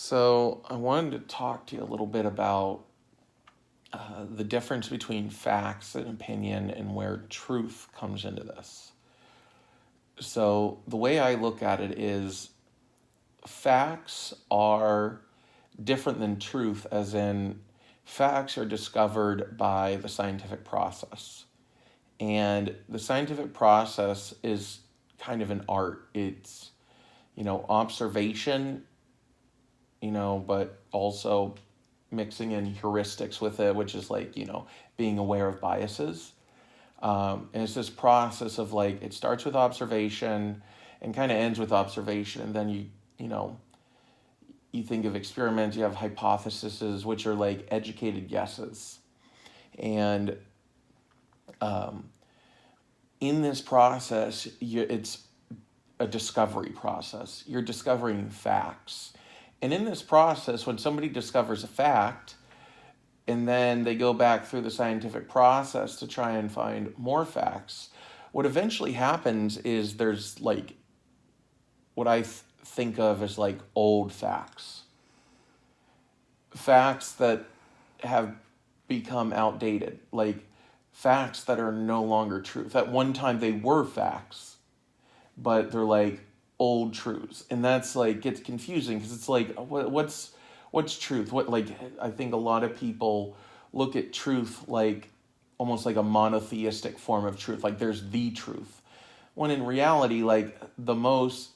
So, I wanted to talk to you a little bit about the difference between facts and opinion and where truth comes into this. So, the way I look at it is facts are different than truth, as in, facts are discovered by the scientific process. And the scientific process is kind of an art. It's, observation, but also mixing in heuristics with it, which is like, being aware of biases. And it's this process of like, it starts with observation and kind of ends with observation. And then you think of experiments, you have hypotheses, which are like educated guesses. And in this process, it's a discovery process. You're discovering facts. And in this process, when somebody discovers a fact, and then they go back through the scientific process to try and find more facts, what eventually happens is there's like what I think of as like old facts. Facts that have become outdated, like facts that are no longer truth. At one time they were facts, but they're like old truths. And that's like gets confusing because it's like what's truth? What, like, I think a lot of people look at truth like almost like a monotheistic form of truth, like there's the truth, when in reality, like the most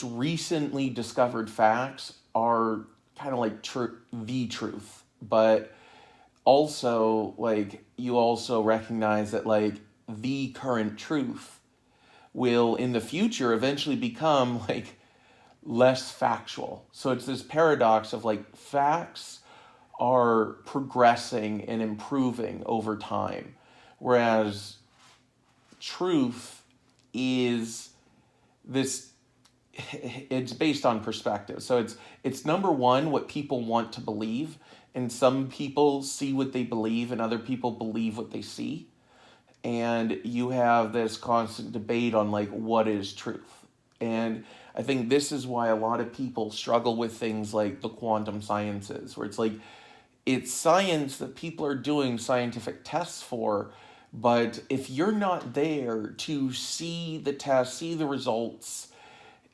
recently discovered facts are kind of like the truth. But also, like, you also recognize that like the current truth will in the future eventually become like less factual. So it's this paradox of like facts are progressing and improving over time, whereas truth is this, it's based on perspective. So it's number one, what people want to believe, and some people see what they believe and other people believe what they see. And you have this constant debate on like what is truth. And I think this is why a lot of people struggle with things like the quantum sciences, where it's like it's science that people are doing scientific tests for, but if you're not there to see the test, see the results,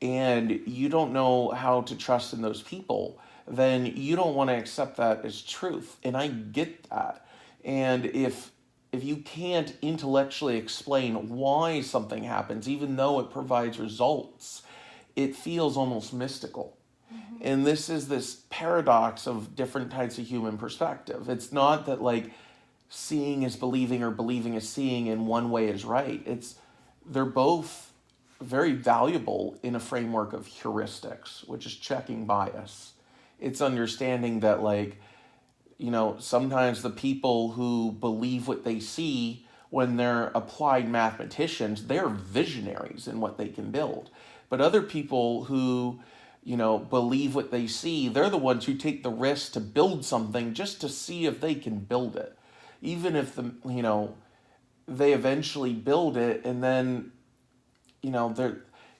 and you don't know how to trust in those people, then you don't want to accept that as truth. And I get that. And if you can't intellectually explain why something happens, even though it provides results, it feels almost mystical. Mm-hmm. And this is this paradox of different types of human perspective. It's not that like seeing is believing or believing is seeing in one way is right. They're both very valuable in a framework of heuristics, which is checking bias. It's understanding that like, sometimes the people who believe what they see, when they're applied mathematicians, they're visionaries in what they can build. But other people who, believe what they see, they're the ones who take the risk to build something just to see if they can build it. Even if they eventually build it and then,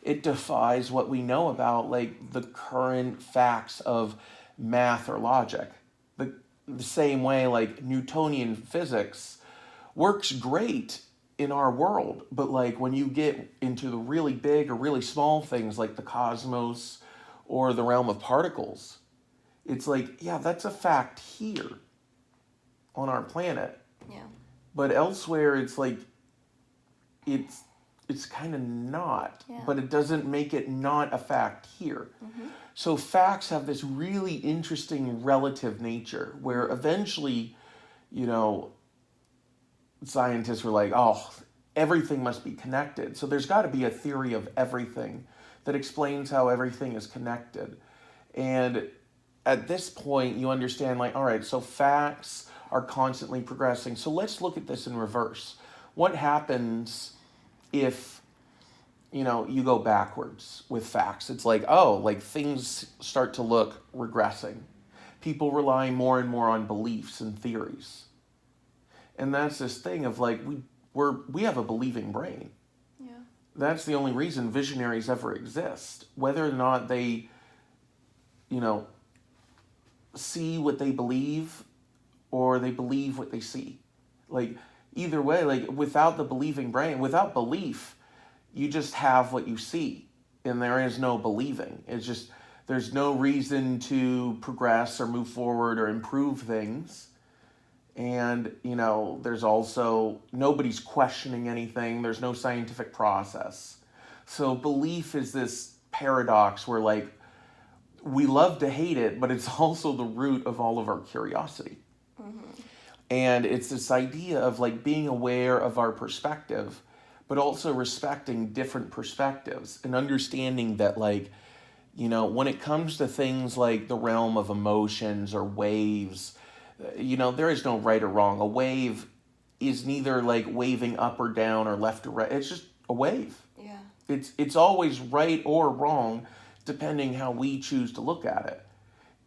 it defies what we know about like the current facts of math or logic. The same way like Newtonian physics works great in our world, but like when you get into the really big or really small things like the cosmos or the realm of particles, it's like, yeah, that's a fact here on our planet. Yeah. But elsewhere it's like it's kind of not, Yeah. but it doesn't make it not a fact here. Mm-hmm. So facts have this really interesting relative nature where eventually, scientists were like, oh, everything must be connected. So there's got to be a theory of everything that explains how everything is connected. And at this point, you understand like, all right, so facts are constantly progressing. So let's look at this in reverse. What happens if you go backwards with facts? It's like, oh, like things start to look regressing. People rely more and more on beliefs and theories. And that's this thing of like, we have a believing brain. Yeah. That's the only reason visionaries ever exist. Whether or not they you know, see what they believe or they believe what they see. Like, either way, like, without the believing brain, without belief, you just have what you see, and there is no believing. It's just, there's no reason to progress or move forward or improve things. And, there's also, nobody's questioning anything. There's no scientific process. So belief is this paradox where, like, we love to hate it, but it's also the root of all of our curiosity. And it's this idea of, like, being aware of our perspective, but also respecting different perspectives and understanding that, like, when it comes to things like the realm of emotions or waves, there is no right or wrong. A wave is neither, like, waving up or down or left or right. It's just a wave. Yeah. It's always right or wrong depending how we choose to look at it.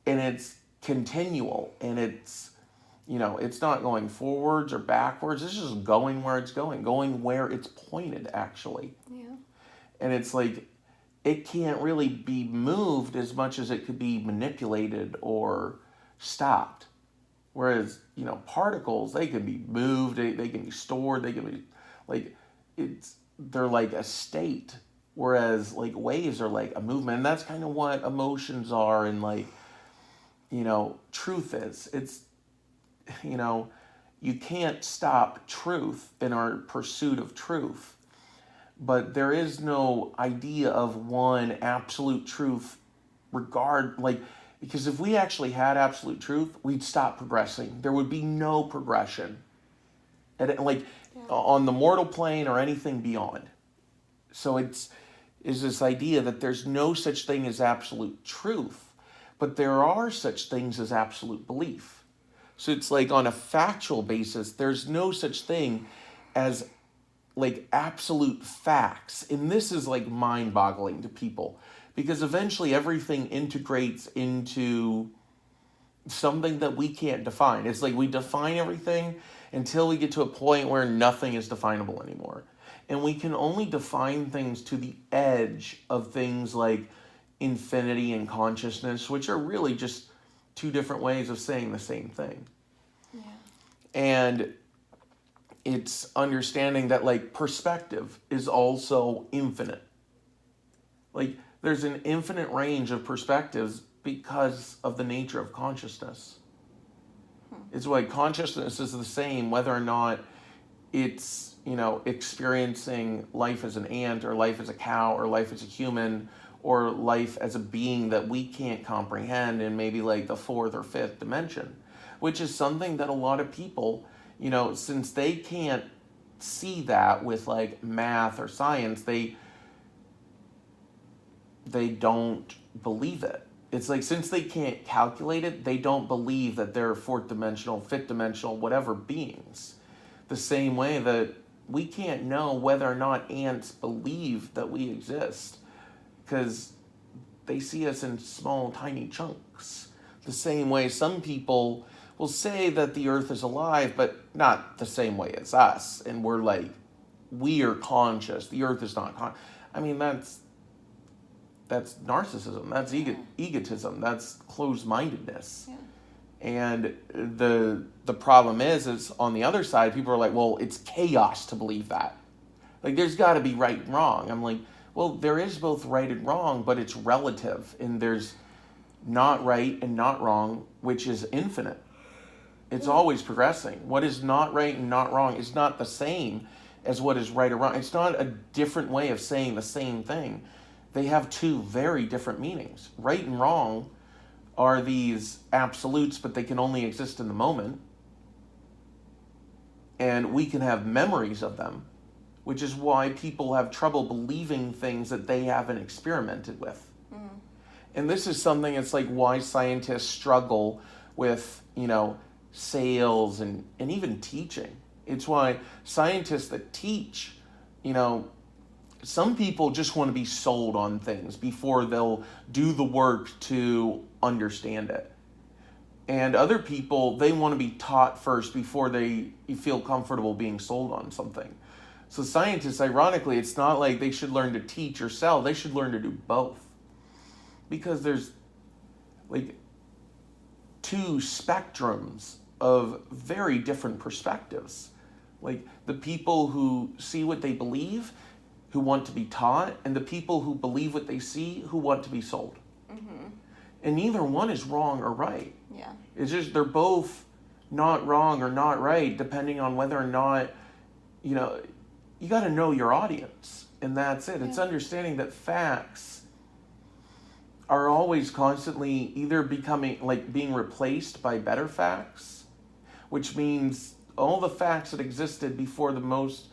And it's continual, and it's not going forwards or backwards. It's just going where it's going where it's pointed, actually. Yeah. And it's like, it can't really be moved as much as it could be manipulated or stopped. Whereas, particles, they can be moved, they can be stored, they can be, like, they're like a state. Whereas, like, waves are like a movement. And that's kind of what emotions are, and, like, truth is. It's, you can't stop truth in our pursuit of truth. But there is no idea of one absolute truth because if we actually had absolute truth, we'd stop progressing. There would be no progression on the mortal plane or anything beyond. So it's this idea that there's no such thing as absolute truth, but there are such things as absolute belief. So it's like, on a factual basis, there's no such thing as, like, absolute facts. And this is, like, mind-boggling to people, because eventually everything integrates into something that we can't define. It's like we define everything until we get to a point where nothing is definable anymore. And we can only define things to the edge of things like infinity and consciousness, which are really just two different ways of saying the same thing. Yeah. And it's understanding that, like, perspective is also infinite. Like, there's an infinite range of perspectives because of the nature of consciousness. It's why consciousness is the same whether or not it's, experiencing life as an ant or life as a cow or life as a human or life as a being that we can't comprehend in maybe, like, the fourth or fifth dimension, which is something that a lot of people, since they can't see that with, like, math or science, they don't believe it. It's like, since they can't calculate it, they don't believe that they're fourth dimensional, fifth dimensional, whatever beings. The same way that we can't know whether or not ants believe that we exist, because they see us in small, tiny chunks. The same way some people will say that the earth is alive, but not the same way as us. And we're like, we are conscious. The earth is not conscious. I mean, that's narcissism. That's egotism. That's closed-mindedness. Yeah. And the problem is on the other side, people are like, well, it's chaos to believe that. Like, there's got to be right and wrong. I'm like, well, there is both right and wrong, but it's relative. And there's not right and not wrong, which is infinite. It's always progressing. What is not right and not wrong is not the same as what is right or wrong. It's not a different way of saying the same thing. They have two very different meanings. Right and wrong are these absolutes, but they can only exist in the moment. And we can have memories of them, which is why people have trouble believing things that they haven't experimented with. Mm. And this is something, it's like why scientists struggle with, sales and even teaching. It's why scientists that teach, some people just want to be sold on things before they'll do the work to understand it. And other people, they want to be taught first before they feel comfortable being sold on something. So scientists, ironically, it's not like they should learn to teach or sell. They should learn to do both. Because there's like two spectrums of very different perspectives. Like the people who see what they believe, who want to be taught, and the people who believe what they see, who want to be sold. And neither one is wrong or right. Yeah. It's just they're both not wrong or not right, depending on whether or not, you got to know your audience. And that's it. Yeah. It's understanding that facts are always constantly either becoming, like, being replaced by better facts, which means all the facts that existed before the most,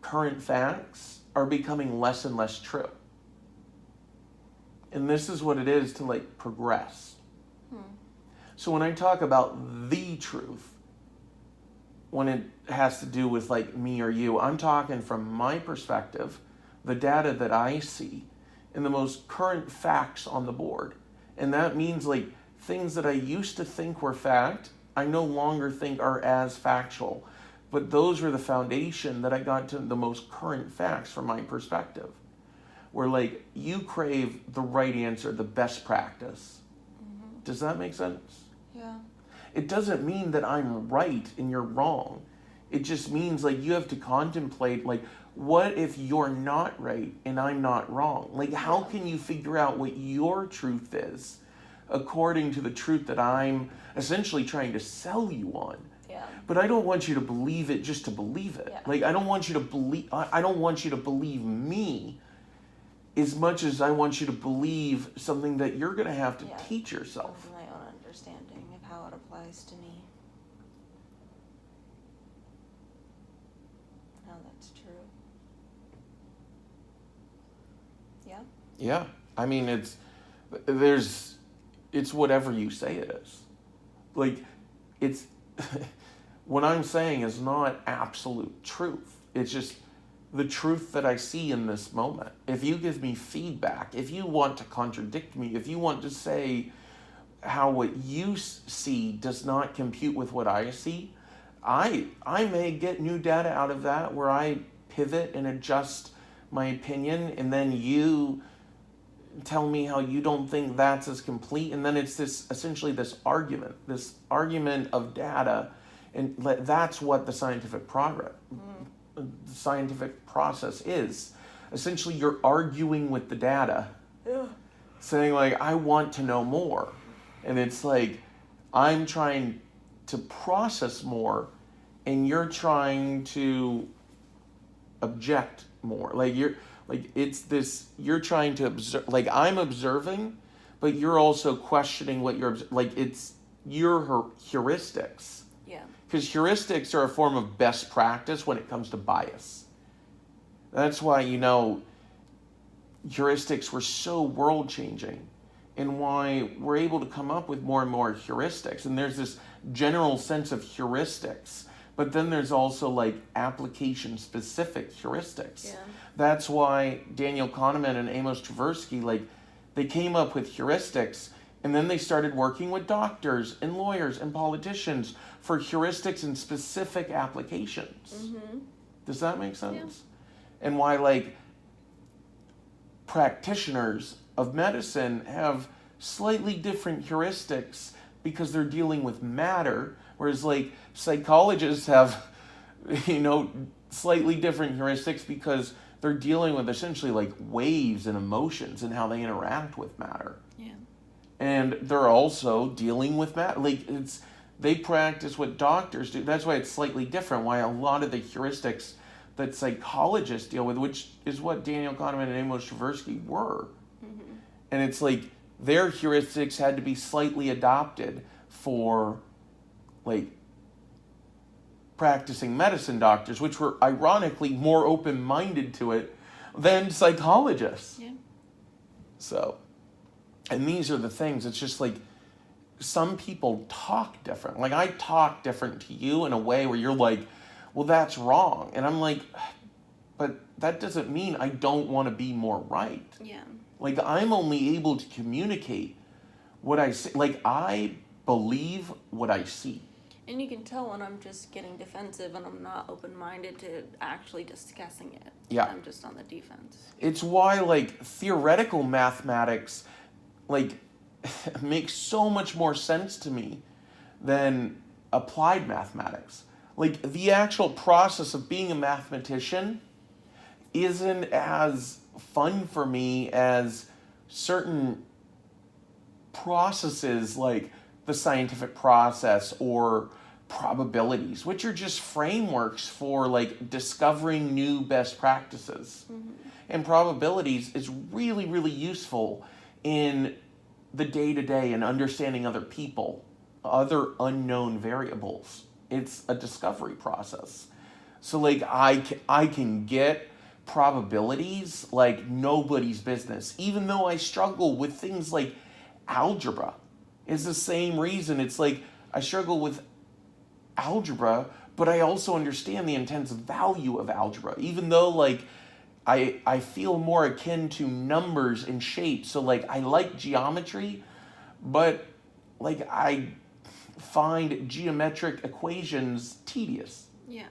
current facts are becoming less and less true. And this is what it is to, like, progress. So when I talk about the truth, when it has to do with, like, me or you, I'm talking from my perspective, the data that I see, and the most current facts on the board. And that means, like, things that I used to think were fact, I no longer think are as factual. But those were the foundation that I got to the most current facts from my perspective. Where, like, you crave the right answer, the best practice. Does that make sense? Yeah. It doesn't mean that I'm right and you're wrong. It just means, like, you have to contemplate, like, what if you're not right and I'm not wrong? Like, how can you figure out what your truth is according to the truth that I'm essentially trying to sell you on? Yeah. But I don't want you to believe it just to believe it. Yeah. Like, I don't want you to believe me as much as I want you to believe something that you're going to have to teach yourself. My own understanding of how it applies to me. How that's true. Yeah? Yeah. I mean, it's whatever you say it is. Like, it's, what I'm saying is not absolute truth. It's just the truth that I see in this moment. If you give me feedback, if you want to contradict me, if you want to say how what you see does not compute with what I see, I may get new data out of that where I pivot and adjust my opinion, and then you tell me how you don't think that's as complete, and then it's essentially this argument of data, and that's what the scientific process is. Essentially, you're arguing with the data, saying, like, I want to know more. And it's like, I'm trying to process more, and you're trying to object more. You're trying to observe, like, I'm observing, but you're also questioning what you're, like, it's your heuristics. Yeah. Because heuristics are a form of best practice when it comes to bias. That's why, heuristics were so world-changing, and why we're able to come up with more and more heuristics. And there's this general sense of heuristics, but then there's also, like, application-specific heuristics. Yeah. That's why Daniel Kahneman and Amos Tversky, like, they came up with heuristics, and then they started working with doctors and lawyers and politicians for heuristics and specific applications. Does that make sense? Yeah. And why, like, practitioners of medicine have slightly different heuristics because they're dealing with matter, whereas, like, psychologists have, slightly different heuristics because they're dealing with essentially, like, waves and emotions and how they interact with matter. Yeah. And they're also dealing with matter. Like, they practice what doctors do. That's why it's slightly different, why a lot of the heuristics that psychologists deal with, which is what Daniel Kahneman and Amos Tversky were. And it's like their heuristics had to be slightly adopted for, like, practicing medicine doctors, which were ironically more open-minded to it than psychologists. Yeah. So, and these are the things. It's just like some people talk different. Like, I talk different to you in a way where you're like, well, that's wrong. And I'm like, but that doesn't mean I don't want to be more right. Yeah. Like, I'm only able to communicate what I see. Like, I believe what I see. And you can tell when I'm just getting defensive and I'm not open-minded to actually discussing it. Yeah. I'm just on the defense. It's why, like, theoretical mathematics, like, makes so much more sense to me than applied mathematics. Like the actual process of being a mathematician isn't as fun for me as certain processes like the scientific process or probabilities, which are just frameworks for like discovering new best practices. Mm-hmm. And probabilities is really, really useful in the day to day and understanding other people, other unknown variables. It's a discovery process. So like I can get probabilities like nobody's business, even though I struggle with things like algebra. It's the same reason. It's like I struggle with algebra, but I also understand the intense value of algebra, even though like I feel more akin to numbers and shapes. So like I like geometry, but like I find geometric equations tedious. Yeah.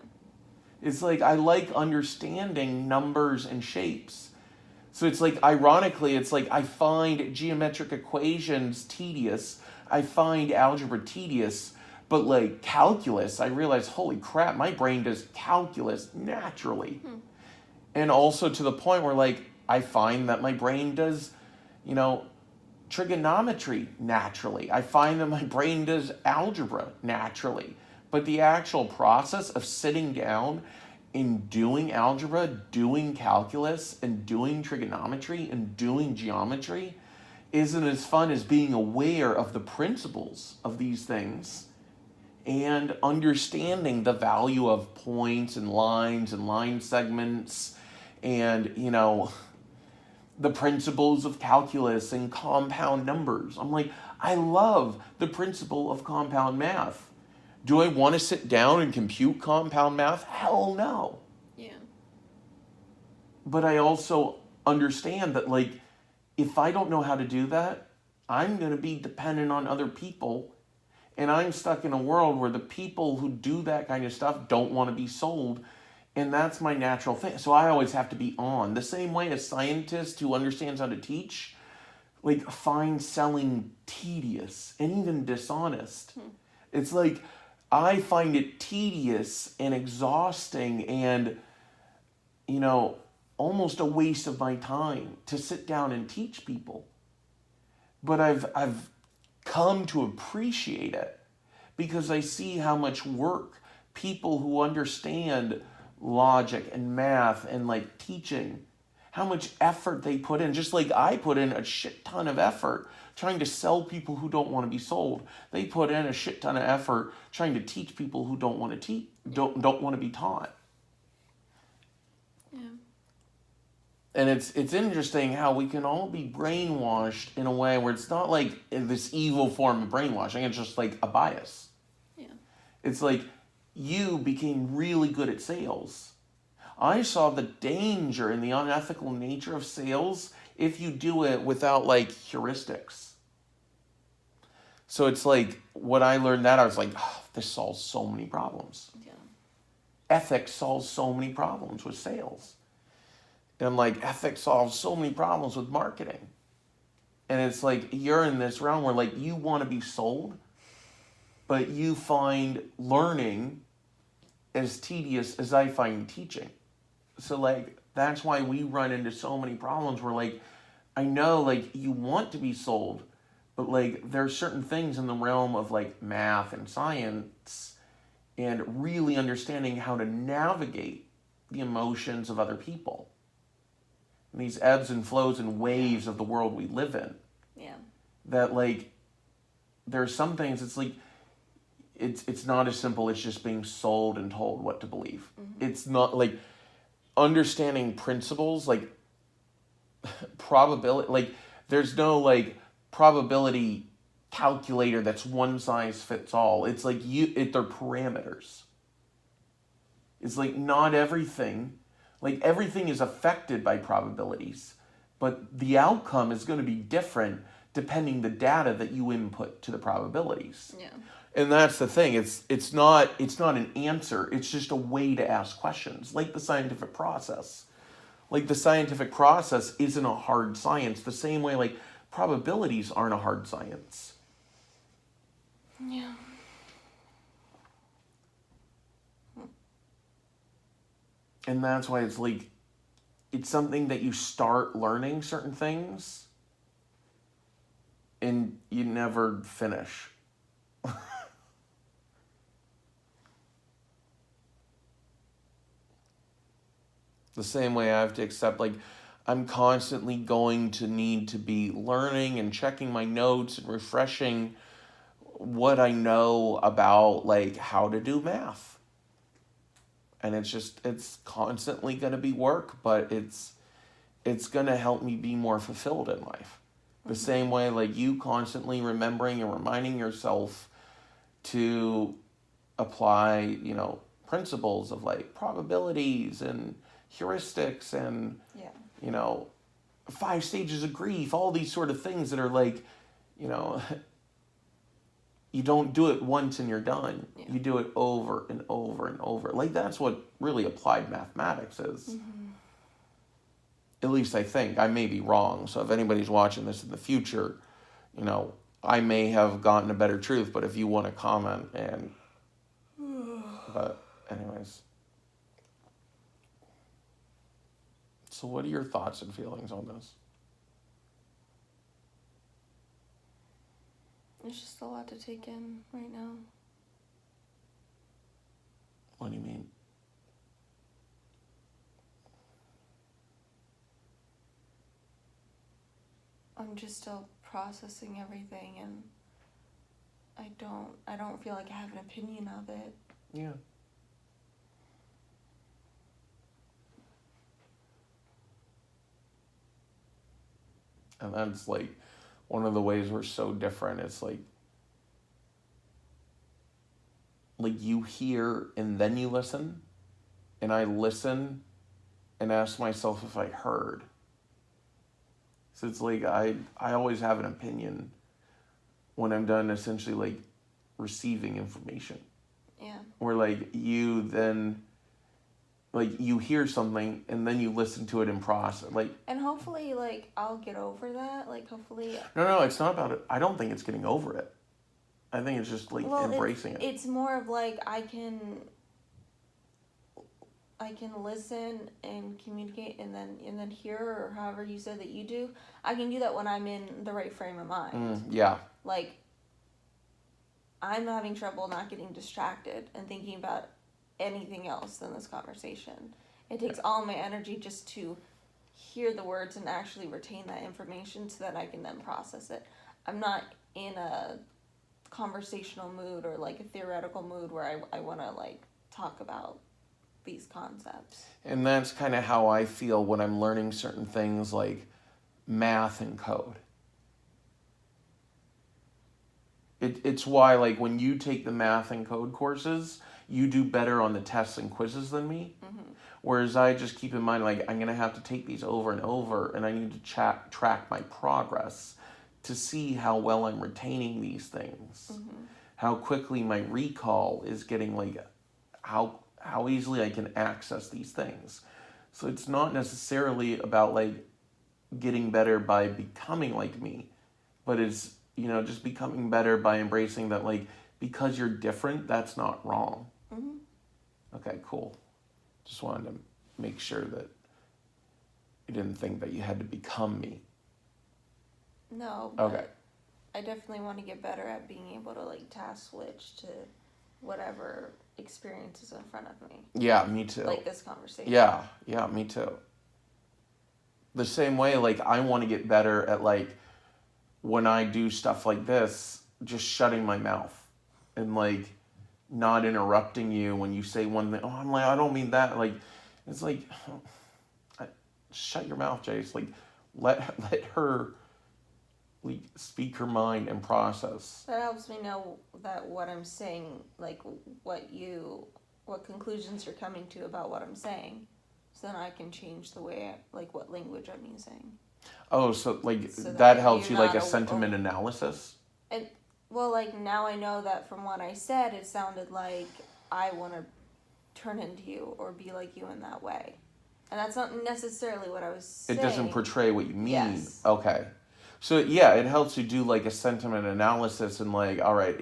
It's like I like understanding numbers and shapes. So it's like ironically, it's like I find geometric equations tedious. I find algebra tedious, but like calculus, I realize, holy crap, my brain does calculus naturally. And also to the point where like I find that my brain does, you know, trigonometry naturally. I find that my brain does algebra naturally. But the actual process of sitting down and doing algebra, doing calculus, and doing trigonometry, and doing geometry isn't as fun as being aware of the principles of these things and understanding the value of points and line segments and, you know, the principles of calculus and compound numbers. I'm like, I love the principle of compound math. Do I want to sit down and compute compound math? Hell no. Yeah. But I also understand that, like, if I don't know how to do that, I'm going to be dependent on other people. And I'm stuck in a world where the people who do that kind of stuff don't want to be sold. And that's my natural thing. So I always have to be on. The same way a scientist who understands how to teach, like, finds selling tedious and even dishonest. It's like, I find it tedious and exhausting and, you know, almost a waste of my time to sit down and teach people. But I've come to appreciate it because I see how much work people who understand logic and math and like teaching, how much effort they put in, just like I put in a shit ton of effort trying to sell people who don't want to be sold. They put in a shit ton of effort trying to teach people who don't want to teach, don't want to be taught. Yeah. And it's interesting how we can all be brainwashed in a way where it's not like this evil form of brainwashing, it's just like a bias. Yeah. It's like you became really good at sales. I saw the danger in the unethical nature of sales if you do it without like heuristics. So it's like what I learned that I was like, oh, this solves so many problems. Yeah. Ethics solves so many problems with sales. And like ethics solves so many problems with marketing. And it's like you're in this realm where like you want to be sold, but you find learning as tedious as I find teaching. So like that's why we run into so many problems where like I know like you want to be sold, but like there are certain things in the realm of like math and science and really understanding how to navigate the emotions of other people. And these ebbs and flows and waves of the world we live in. Yeah. That like there's some things it's like it's not as simple as just being sold and told what to believe. Mm-hmm. It's not like understanding principles like probability, like there's no like probability calculator that's one size fits all. It's like they're parameters. It's like not everything, like everything is affected by probabilities, but the outcome is going to be different depending the data that you input to the probabilities. Yeah. And that's the thing. It's not an answer. It's just a way to ask questions, like the scientific process. Like the scientific process isn't a hard science. The same way like probabilities aren't a hard science. Yeah. And that's why it's like, it's something that you start learning certain things and you never finish. The same way I have to accept, like, I'm constantly going to need to be learning and checking my notes and refreshing what I know about, like, how to do math. And it's constantly going to be work, but it's going to help me be more fulfilled in life. The same way, like, you constantly remembering and reminding yourself to apply, principles of, like, probabilities and heuristics and, Yeah. 5 stages of grief, all these sort of things that are like, you know, you don't do it once and you're done. Yeah. You do it over and over and over. Like, that's what really applied mathematics is. Mm-hmm. At least I think. I may be wrong. So if anybody's watching this in the future, I may have gotten a better truth. But if you want to comment but anyways. So what are your thoughts and feelings on this? It's just a lot to take in right now. What do you mean? I'm just still processing everything, and I don't feel like I have an opinion of it. Yeah. And that's like one of the ways we're so different. It's like you hear and then you listen, and I listen and ask myself if I heard. So it's like I always have an opinion when I'm done essentially like receiving information. Yeah. Where like you then like you hear something and then you listen to it and process like. And hopefully, like, I'll get over that. Like, hopefully. No, it's not about it. I don't think it's getting over it. I think it's just like embracing it. It's more of like I can listen and communicate and then hear, or however you said that you do. I can do that when I'm in the right frame of mind. Yeah. Like, I'm having trouble not getting distracted and thinking about anything else than this conversation. It takes all my energy just to hear the words and actually retain that information so that I can then process it. I'm not in a conversational mood or like a theoretical mood where I want to like talk about these concepts. And that's kind of how I feel when I'm learning certain things like math and code. It's why, like, when you take the math and code courses, you do better on the tests and quizzes than me. Mm-hmm. Whereas I just keep in mind, like, I'm going to have to take these over and over, and I need to track my progress to see how well I'm retaining these things. Mm-hmm. How quickly my recall is getting, like, how easily I can access these things. So it's not necessarily about, like, getting better by becoming like me, but it's, just becoming better by embracing that, like, because you're different, that's not wrong. Mm-hmm. Okay, cool. Just wanted to make sure that you didn't think that you had to become me. No, but okay. I definitely want to get better at being able to like task switch to whatever experience is in front of me. Yeah, me too. Like this conversation. Yeah, me too. The same way, like, I want to get better at, like, when I do stuff like this, just shutting my mouth and, like, not interrupting you when you say one thing. Oh, I'm like, I don't mean that. Like, it's like, shut your mouth, Jace. Like, let her, like, speak her mind and process. That helps me know that what I'm saying, like, what conclusions you're coming to about what I'm saying. So then I can change the way, what language I'm using. Oh, so, like, So that helps you, like, a sentiment analysis? And, well, like, now I know that from what I said, it sounded like I want to turn into you or be like you in that way. And that's not necessarily what I was saying. It doesn't portray what you mean. Yes. Okay. So yeah, it helps you do like a sentiment analysis and like, all right,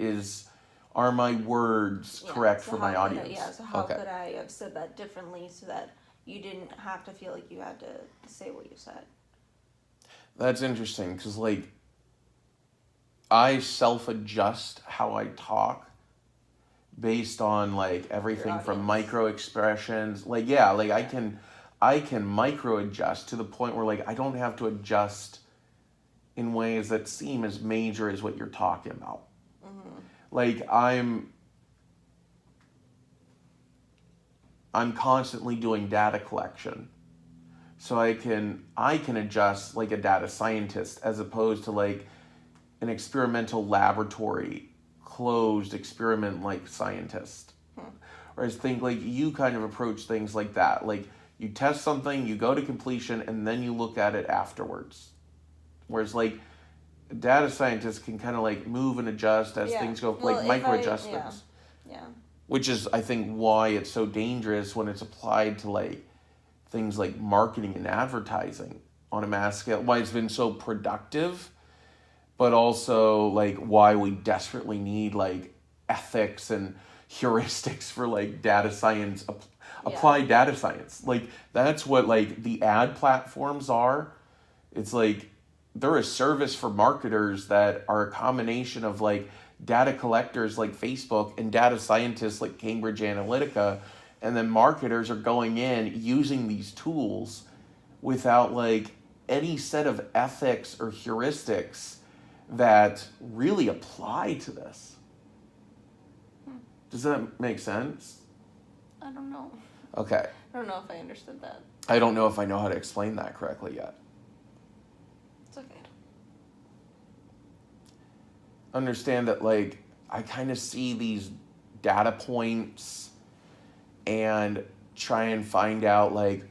are my words Yeah. correct So for my how could I? audience? Yeah. So how Okay. could I have said that differently so that you didn't have to feel like you had to say what you said? That's interesting because like I self adjust how I talk based on like Your everything from audience. micro expressions. Like yeah, like Yeah. I can micro adjust to the point where like I don't have to adjust in ways that seem as major as what you're talking about. Mm-hmm. Like I'm constantly doing data collection. So I can adjust like a data scientist as opposed to like an experimental laboratory closed experiment like scientist. Hmm. Whereas think like you kind of approach things like that. Like you test something, you go to completion, and then you look at it afterwards. Whereas like data scientists can kind of like move and adjust as Yeah. things go, Well, like if micro I yeah adjustments. yeah Which is I think why it's so dangerous when it's applied to like things like marketing and advertising on a mass scale. Why it's been so productive, but also like why we desperately need like ethics and heuristics for like data science, yeah applied data science. Like that's what like the ad platforms are. It's like they're a service for marketers that are a combination of like data collectors like Facebook and data scientists like Cambridge Analytica, and then marketers are going in using these tools without like any set of ethics or heuristics that really apply to this. Hmm. Does that make sense? I don't know. Okay. I don't know if I understood that. I don't know if I know how to explain that correctly yet. It's okay. Understand that like I kind of see these data points and try and find out like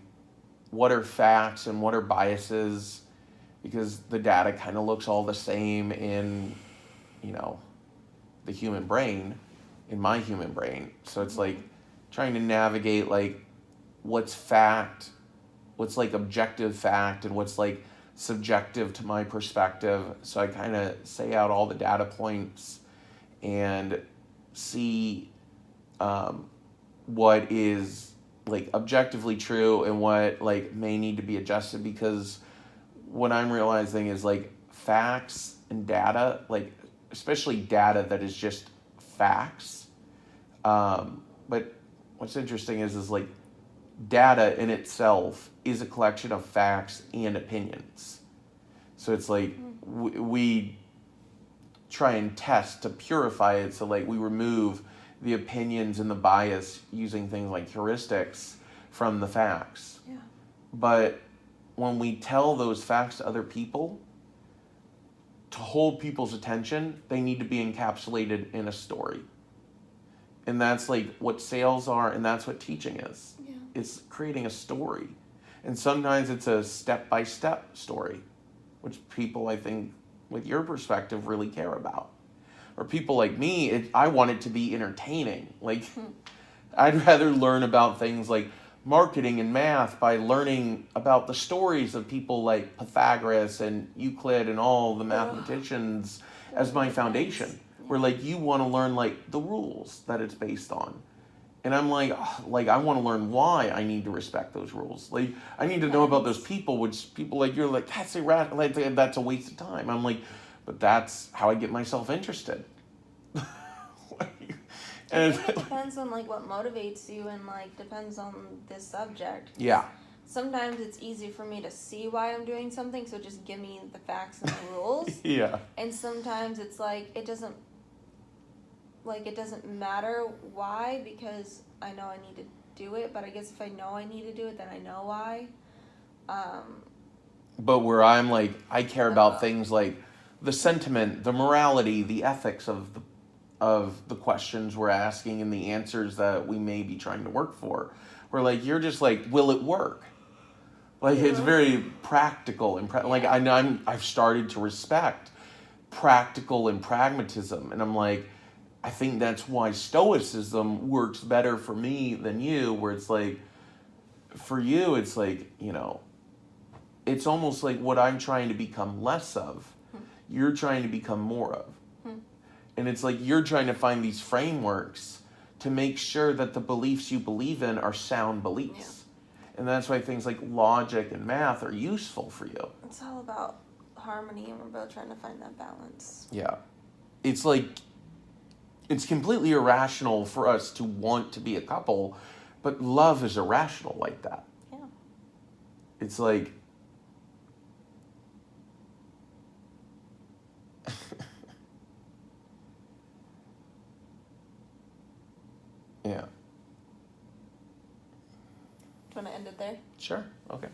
what are facts and what are biases because the data kind of looks all the same in, you know, the human brain, in my human brain. So it's like Mm-hmm. trying to navigate like what's fact, what's like objective fact, and what's like subjective to my perspective. So I kind of say out all the data points and see um, what is like objectively true and what like may need to be adjusted because what I'm realizing is like facts and data, like especially data that is just facts. But what's interesting is like data in itself is a collection of facts and opinions. So it's like we try and test to purify it. So like we remove the opinions and the bias using things like heuristics from the facts. Yeah. But when we tell those facts to other people, to hold people's attention, they need to be encapsulated in a story. And that's like what sales are, and that's what teaching is. Yeah. It's creating a story. And sometimes it's a step by step story, which people, I think, with your perspective, really care about. Or people like me, I want it to be entertaining. Like, I'd rather learn about things like marketing and math by learning about the stories of people like Pythagoras and Euclid and all the mathematicians as my foundation. Where like you want to learn like the rules that it's based on. And I'm like, oh, like I want to learn why I need to respect those rules. Like I need to know about those people, which people like you're like like that's a waste of time. I'm like, but that's how I get myself interested. I And think it depends on like what motivates you and like depends on this subject. yeah, Sometimes it's easy for me to see why I'm doing something, so just give me the facts and the rules. yeah, And sometimes it's like it doesn't matter why because I know I need to do it, but I guess if I know I need to do it then I know why. but where I'm like, I care I don't about know. things like the sentiment, the morality, the ethics of the questions we're asking and the answers that we may be trying to work for. Where like you're just like, will it work? Like it's very practical and like Yeah. I know I've started to respect practical and pragmatism, and I'm like, I think that's why stoicism works better for me than you. Where it's like, for you, it's like it's almost like what I'm trying to become less of you're trying to become more of. Hmm. And it's like you're trying to find these frameworks to make sure that the beliefs you believe in are sound beliefs. And that's why things like logic and math are useful for you. It's all about harmony, and we're both trying to find that balance. Yeah. It's like, it's completely irrational for us to want to be a couple, but love is irrational like that. Yeah. It's like, yeah. Do you want to end it there? Sure. Okay.